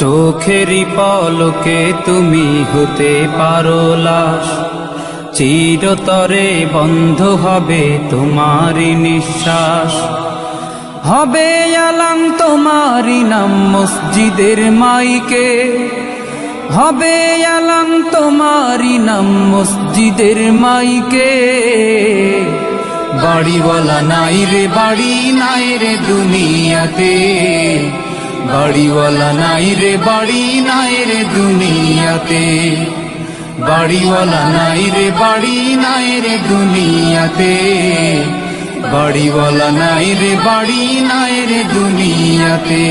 চোখেরই পলকে তুমি হতে পারো লাশ, চিরতরে বন্ধ হবে তোমারই নিঃশ্বাস। হবে আলাম তোমারই নাম মসজিদের মাইকে, হবে আলাম তোমারই নাম মসজিদের মাইকে। বাড়িওয়ালা নাই রে বাড়ি নাই রে দুনিয়াতে, বাড়িওয়ালা নাই রে বাড়ি নাই রে দুনিয়াতে, বাড়িওয়ালা নাই রে বাড়ি নাই রে দুনিয়াতে, বাড়িওয়ালা নাই রে বাড়ি নাই রে দুনিয়াতে।